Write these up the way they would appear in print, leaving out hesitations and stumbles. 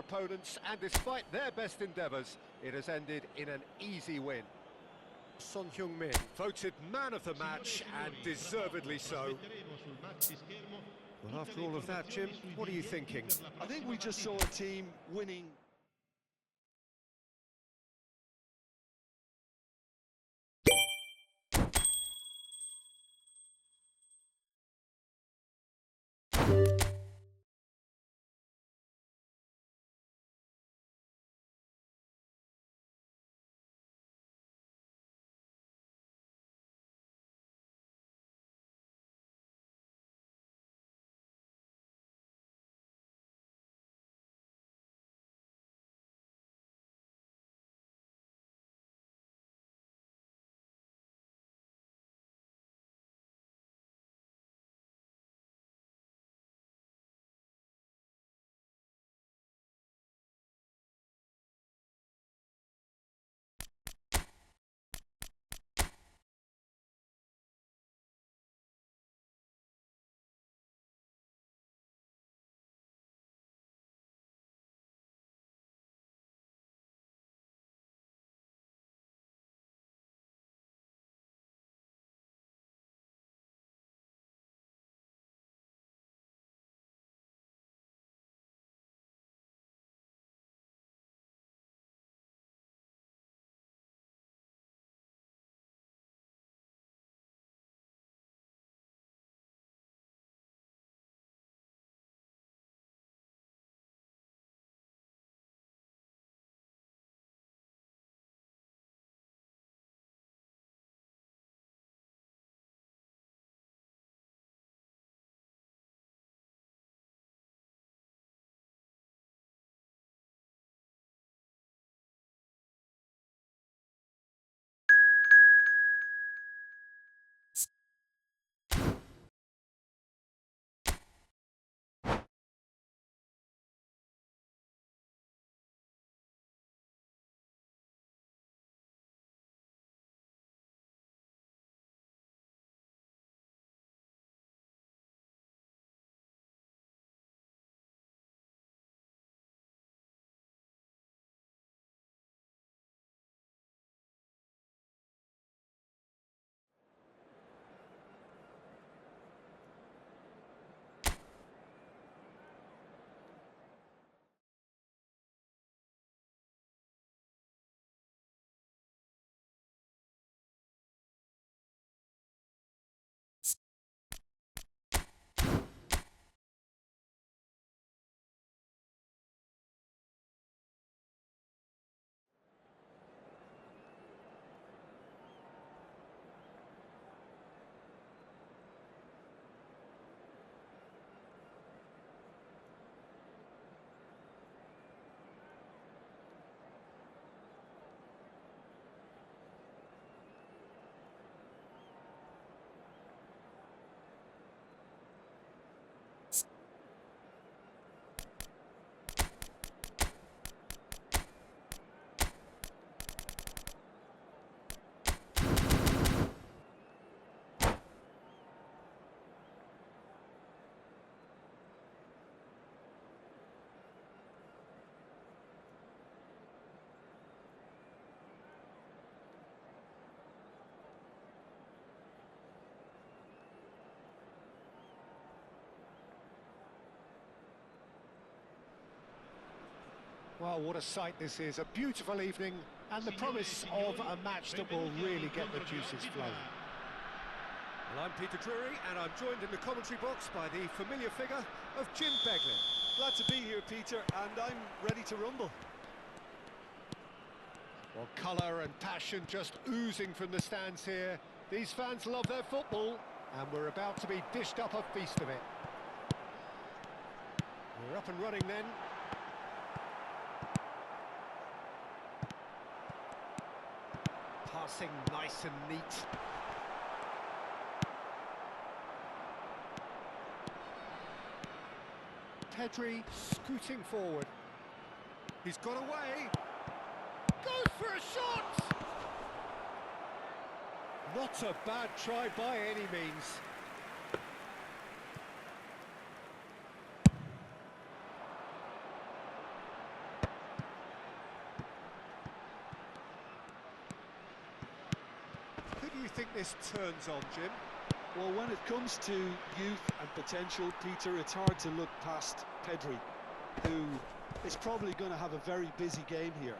opponents, and despite their best endeavours, it has ended in an easy win. Son Heung-min, voted man of the match, and deservedly so. Well, after all of that, Jim, what are you thinking? I think we just saw a team winning. Well, what a sight this is. A beautiful evening and the promise of a match that will really get the juices flowing. Well, I'm Peter Drury, and I'm joined in the commentary box by the familiar figure of Jim Beglin. Glad to be here, Peter, and I'm ready to rumble. Well, colour and passion just oozing from the stands here. These fans love their football, and we're about to be dished up a feast of it. We're up and running then. Passing nice and neat. Pedri scooting forward. He's got away. Goes for a shot! Not a bad try by any means. do you think this turns on, Jim? Well, when it comes to youth and potential, Peter, it's hard to look past Pedri, who is probably going to have a very busy game here.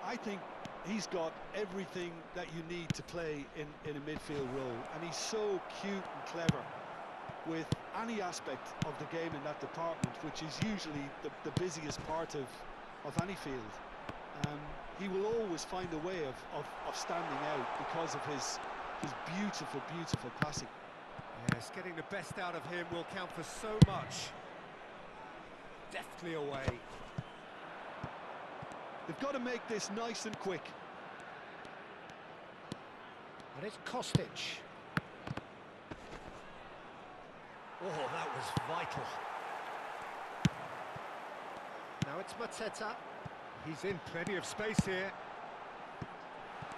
I think he's got everything that you need to play in a midfield role, and he's so cute and clever with any aspect of the game in that department, which is usually the busiest part of any field. He will always find a way of standing out because of his beautiful, beautiful passing. Yes, getting the best out of him will count for so much. Deftly away. They've got to make this nice and quick. And it's Kostic. Oh, that was vital. Now it's Mateta. He's in plenty of space here.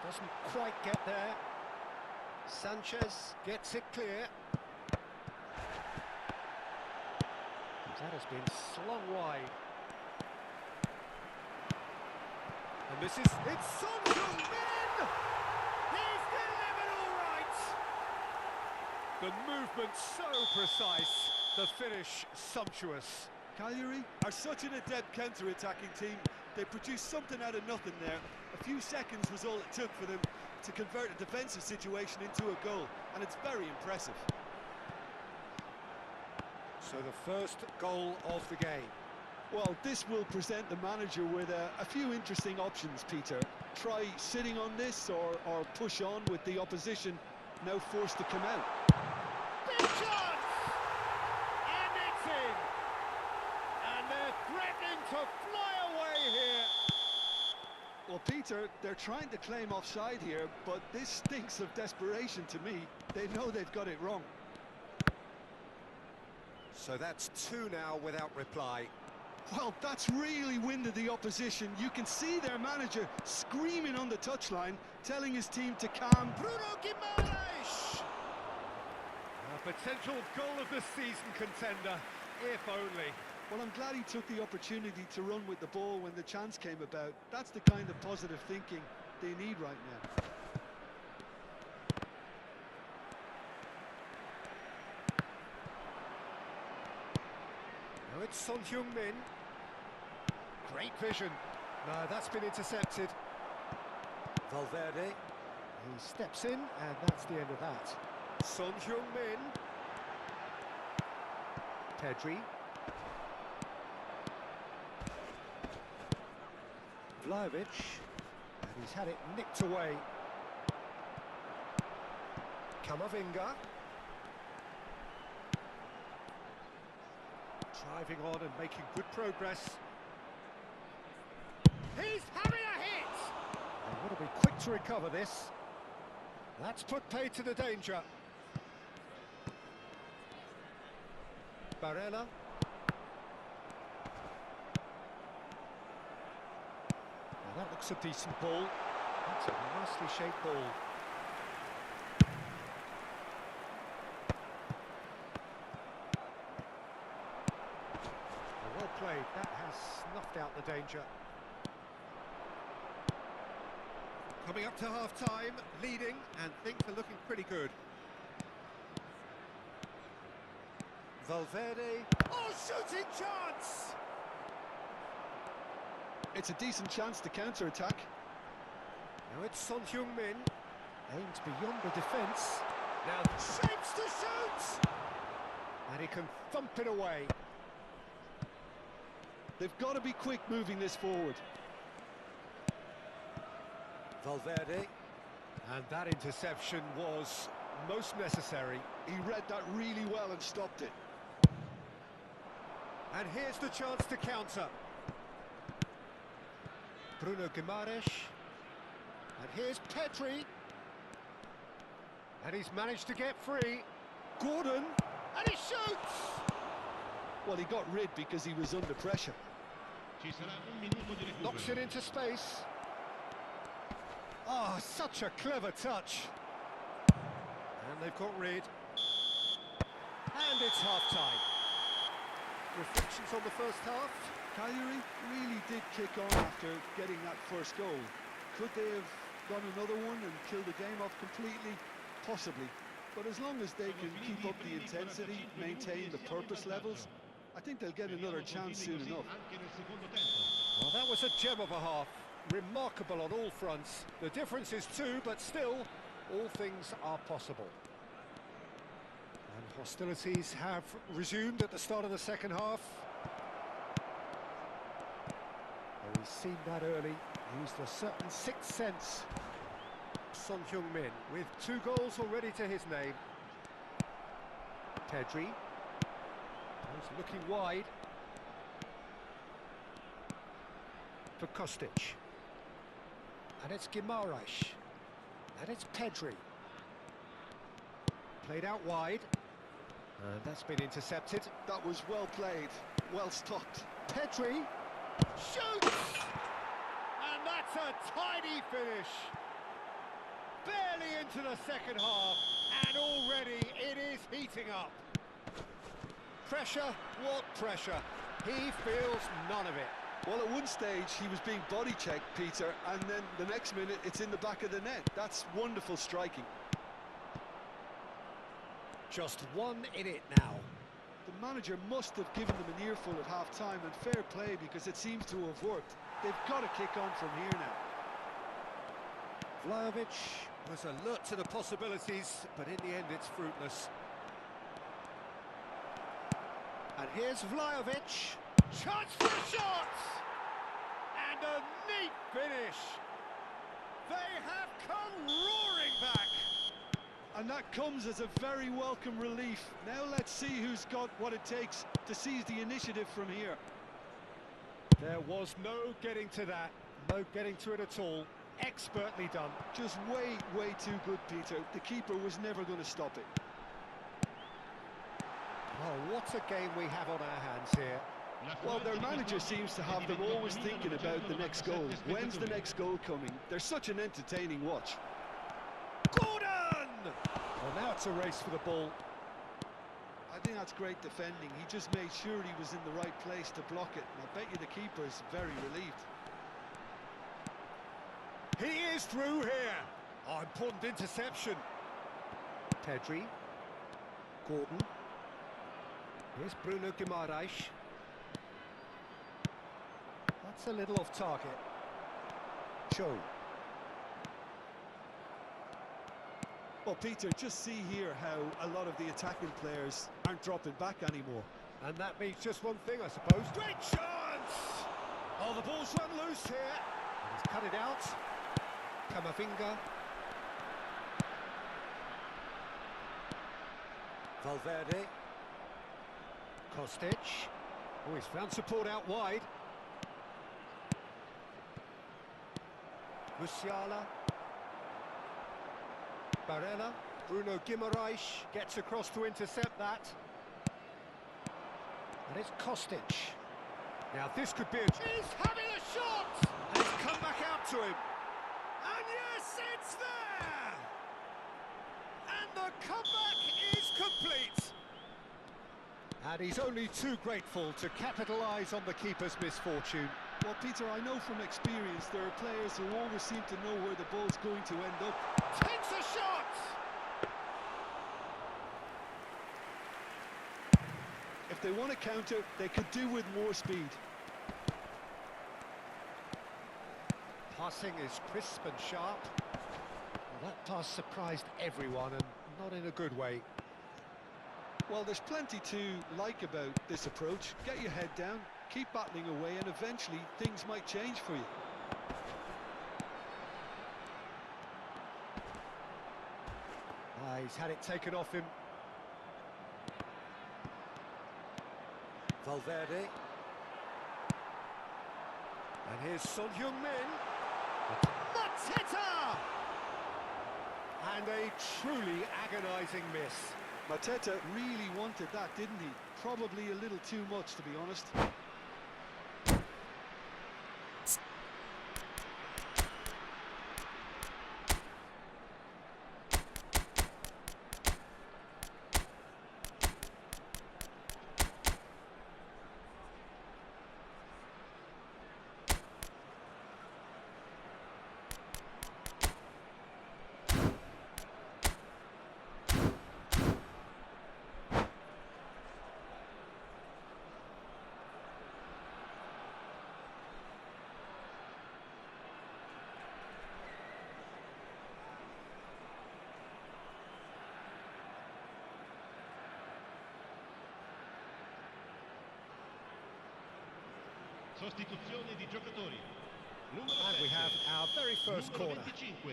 Doesn't quite get there. Sanchez gets it clear. That has been slung wide. And this is... It's Son Heung-min! He's delivered all right! The movement so precise, the finish sumptuous. Cagliari are such an adept counter-attacking team. They produced something out of nothing there. A few seconds was all it took for them to convert a defensive situation into a goal, and it's very impressive. So the first goal of the game. Well, this will present the manager with a few interesting options, Peter. Try sitting on this or push on with the opposition now forced to come out. Big chance! And it's in! And they're threatening to fly away here. Well, Peter, they're trying to claim offside here, but this stinks of desperation to me. They know they've got it wrong. So that's two now without reply. Well, that's really winded the opposition. You can see their manager screaming on the touchline, telling his team to calm. Bruno Guimaraes! A potential goal of the season contender, if only. Well, I'm glad he took the opportunity to run with the ball when the chance came about. That's the kind of positive thinking they need right now. Now it's Son Heung-min. Great vision. No, that's been intercepted. Valverde. He steps in, and that's the end of that. Son Heung-min. Pedri. Vlahovic. And he's had it nicked away. Camavinga. Driving on and making good progress. He's having a hit! They want to be quick to recover this. That's put paid to the danger. Barella. Now that looks a decent ball. That's a nicely shaped ball. Well played, that has snuffed out the danger. Coming up to half-time, leading, and things are looking pretty good. Valverde. Oh, shooting chance! It's a decent chance to counter-attack. Now it's Son Heung-min. Aims beyond the defence. Now shapes to shoot! And he can thump it away. They've got to be quick moving this forward. Valverde. And that interception was most necessary. He read that really well and stopped it. And here's the chance to counter. Bruno Guimaraes. And here's Pedri. And he's managed to get free. Gordon. And he shoots! Well, he got rid because he was under pressure. Knocks it into space. Oh, such a clever touch. And they've got rid. And it's half-time. Reflections on the first half? Cagliari really did kick on after getting that first goal. Could they have got another one and kill the game off completely? Possibly. But as long as they can keep up the intensity, maintain the purpose levels, I think they'll get another chance soon enough. Well, that was a gem of a half. Remarkable on all fronts. The difference is two, but still, all things are possible. And hostilities have resumed at the start of the second half. Well, we've seen that early. Used a certain sixth sense. Son Heung-min with 2 goals already to his name. Pedri. He's looking wide. For Kostic. And it's Guimaraes. And it's Pedri. Played out wide. And that's been intercepted. That was well played, well stopped. Pedri shoots! And that's a tidy finish. Barely into the second half, and already it is heating up. Pressure, what pressure? He feels none of it. Well, at one stage he was being body checked, Peter, and then the next minute it's in the back of the net. That's wonderful striking. Just 1 in it now. The manager must have given them an earful at half-time, and fair play, because it seems to have worked. They've got to kick on from here now. Vlahovic was alert to the possibilities, but in the end it's fruitless. And here's Vlahovic. Chance for a shot! And a neat finish. They have come roaring back. And that comes as a very welcome relief. Now let's see who's got what it takes to seize the initiative from here. There was no getting to that. No getting to it at all. Expertly done. Just way too good, Peter. The keeper was never going to stop it. Oh, what a game we have on our hands here. Well, their manager seems to have them always thinking about the next goal. When's the next goal coming? They're such an entertaining watch. Gordon! Well, now it's a race for the ball. I think that's great defending. He just made sure he was in the right place to block it. And I bet you the keeper is very relieved. He is through here. Oh, important interception. Pedri. Gordon. Here's Bruno Guimaraes. That's a little off target. Cho. Well, Peter, just see here how a lot of the attacking players aren't dropping back anymore. And that means just one thing, I suppose. Great chance! Oh, the ball's run loose here. And he's cut it out. Camavinga. Valverde. Kostic. Oh, he's found support out wide. Musiala. Barella. Bruno Guimaraes gets across to intercept that. And it's Kostic. Now this could be a... He's having a shot! And it's come back out to him. And yes, it's there! And the comeback is complete. And he's only too grateful to capitalise on the keeper's misfortune. Well, Peter, I know from experience there are players who always seem to know where the ball's going to end up. Takes a shot! If they want to counter, they could do with more speed. Passing is crisp and sharp. Well, that pass surprised everyone, and not in a good way. Well, there's plenty to like about this approach. Get your head down, keep battling away, and eventually things might change for you. He's had it taken off him. Valverde. And here's Son Heung-min. Mateta! And a truly agonising miss. Mateta really wanted that, didn't he? Probably a little too much, to be honest. Sostituzione di giocatori. And we have our very first corner. 25.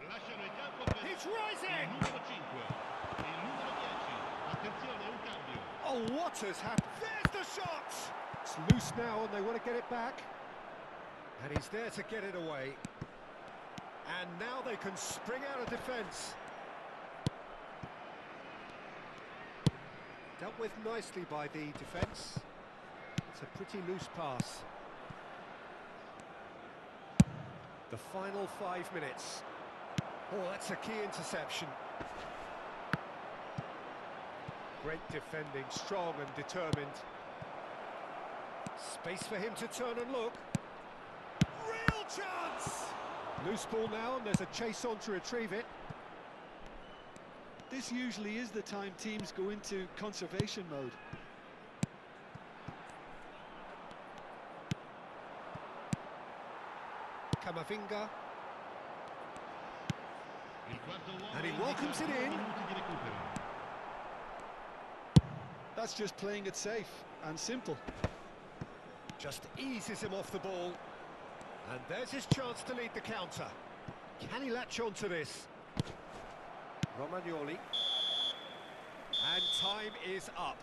Lasciano il campo per He's rising! il numero 5. Il numero 10. Attenzione, un cambio. Oh, what has happened? There's the shot! It's loose now and they want to get it back. And he's there to get it away. And now they can spring out of defence. Dealt with nicely by the defence. It's a pretty loose pass. The final 5 minutes. Oh, that's a key interception. Great defending, strong and determined. Space for him to turn and look. Real chance! Loose ball now, and there's a chase on to retrieve it. This usually is the time teams go into conservation mode. Camavinga. Il quarto uomo And he indica welcomes it 2 in. minuti di recupero. That's just playing it safe and simple. Just eases him off the ball. And there's his chance to lead the counter. Can he latch on to this? Romagnoli. And time is up.